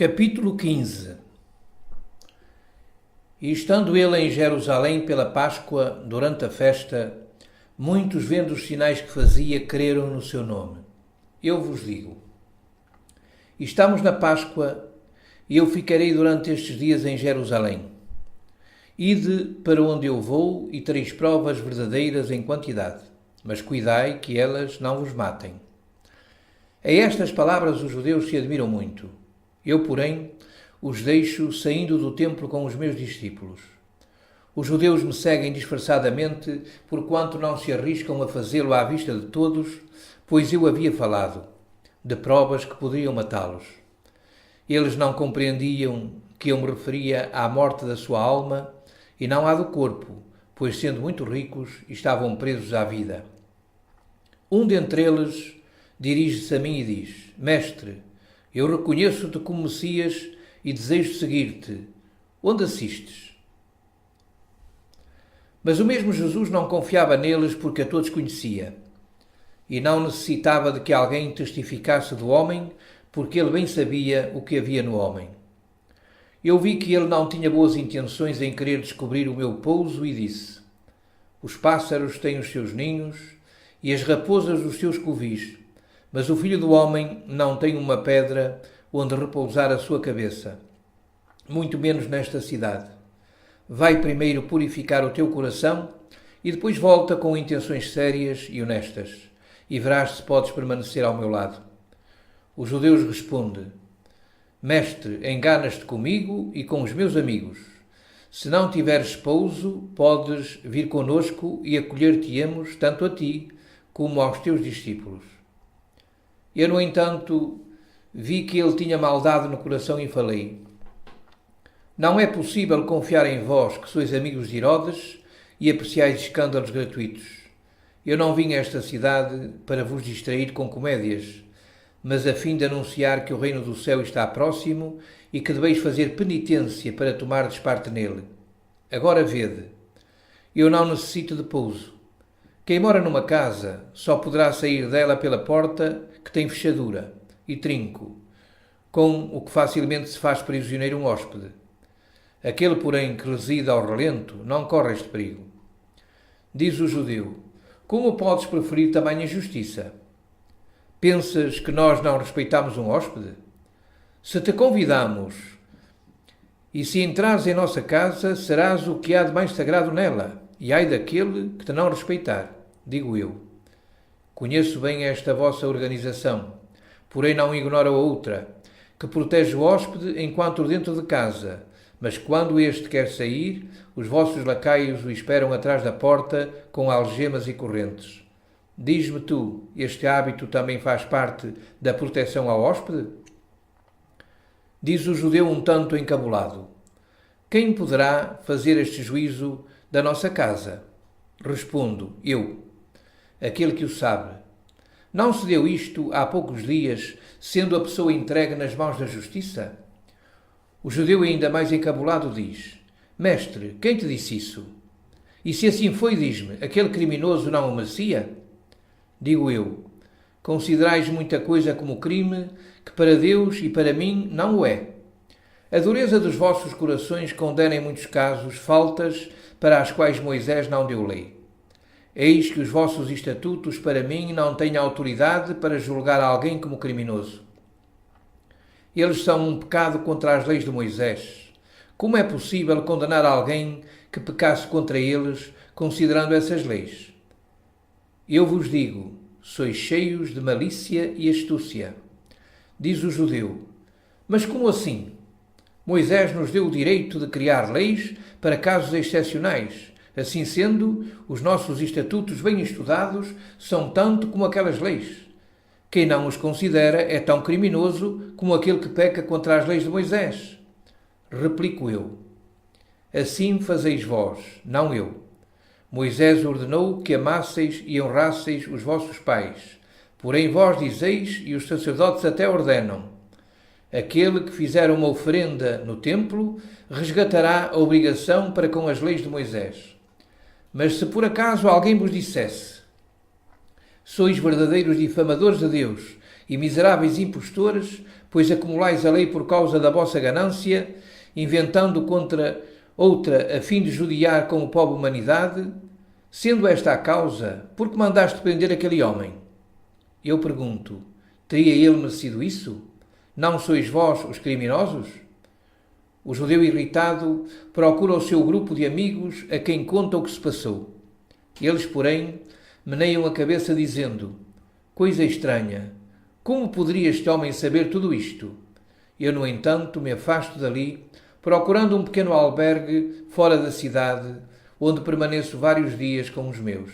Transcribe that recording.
Capítulo 15. E estando ele em Jerusalém pela Páscoa, durante a festa, muitos, vendo os sinais que fazia, creram no seu nome. Eu vos digo: estamos na Páscoa, e eu ficarei durante estes dias em Jerusalém. Ide para onde eu vou e tereis provas verdadeiras em quantidade, mas cuidai que elas não vos matem. A estas palavras os judeus se admiram muito. Eu, porém, os deixo saindo do templo com os meus discípulos. Os judeus me seguem disfarçadamente, porquanto não se arriscam a fazê-lo à vista de todos, pois eu havia falado de provas que poderiam matá-los. Eles não compreendiam que eu me referia à morte da sua alma e não à do corpo, pois, sendo muito ricos, estavam presos à vida. Um dentre eles dirige-se a mim e diz: Mestre, eu reconheço-te como Messias e desejo seguir-te. Onde assistes? Mas o mesmo Jesus não confiava neles porque a todos conhecia. E não necessitava de que alguém testificasse do homem, porque ele bem sabia o que havia no homem. Eu vi que ele não tinha boas intenções em querer descobrir o meu pouso e disse: Os pássaros têm os seus ninhos e as raposas os seus covis, mas o Filho do Homem não tem uma pedra onde repousar a sua cabeça, muito menos nesta cidade. Vai primeiro purificar o teu coração e depois volta com intenções sérias e honestas, e verás se podes permanecer ao meu lado. Os judeus respondem: Mestre, enganas-te comigo e com os meus amigos. Se não tiveres pouso, podes vir conosco e acolher-te-emos tanto a ti como aos teus discípulos. Eu, no entanto, vi que ele tinha maldade no coração e falei: Não é possível confiar em vós, que sois amigos de Herodes, e apreciais escândalos gratuitos. Eu não vim a esta cidade para vos distrair com comédias, mas a fim de anunciar que o reino do céu está próximo e que deveis fazer penitência para tomardes parte nele. Agora vede, eu não necessito de pouso. Quem mora numa casa só poderá sair dela pela porta que tem fechadura e trinco, com o que facilmente se faz prisioneiro um hóspede. Aquele, porém, que reside ao relento não corre este perigo. Diz o judeu: Como podes preferir tamanha injustiça? Pensas que nós não respeitamos um hóspede? Se te convidamos e se entrares em nossa casa, serás o que há de mais sagrado nela, e ai daquele que te não respeitar, digo eu. Conheço bem esta vossa organização, porém não ignoro a outra, que protege o hóspede enquanto dentro de casa, mas quando este quer sair, os vossos lacaios o esperam atrás da porta com algemas e correntes. Diz-me tu, este hábito também faz parte da proteção ao hóspede? Diz o judeu um tanto encabulado: Quem poderá fazer este juízo da nossa casa? Respondo eu: aquele que o sabe. Não se deu isto há poucos dias, sendo a pessoa entregue nas mãos da justiça? O judeu, ainda mais encabulado, diz: Mestre, quem te disse isso? E se assim foi, diz-me, aquele criminoso não o merecia? Digo eu: considerais muita coisa como crime, que para Deus e para mim não o é. A dureza dos vossos corações condena em muitos casos faltas para as quais Moisés não deu lei. Eis que os vossos estatutos para mim não têm autoridade para julgar alguém como criminoso. Eles são um pecado contra as leis de Moisés. Como é possível condenar alguém que pecasse contra eles, considerando essas leis? Eu vos digo: sois cheios de malícia e astúcia. Diz o judeu: Mas como assim? Moisés nos deu o direito de criar leis para casos excepcionais. Assim sendo, os nossos estatutos bem estudados são tanto como aquelas leis. Quem não os considera é tão criminoso como aquele que peca contra as leis de Moisés. Replico eu: Assim fazeis vós, não eu. Moisés ordenou que amasseis e honrasseis os vossos pais. Porém vós dizeis, e os sacerdotes até ordenam: aquele que fizer uma oferenda no templo resgatará a obrigação para com as leis de Moisés. Mas se por acaso alguém vos dissesse: sois verdadeiros difamadores de Deus E miseráveis impostores, pois acumulais a lei por causa da vossa ganância, inventando contra outra a fim de judiar com a pobre humanidade, sendo esta a causa, por que mandaste prender aquele homem? Eu pergunto, teria ele merecido isso? Não sois vós os criminosos? O judeu irritado procura o seu grupo de amigos a quem conta o que se passou. Eles, porém, meneiam a cabeça dizendo, coisa estranha, como poderia este homem saber tudo isto? Eu, no entanto, me afasto dali, procurando um pequeno albergue fora da cidade, onde permaneço vários dias com os meus.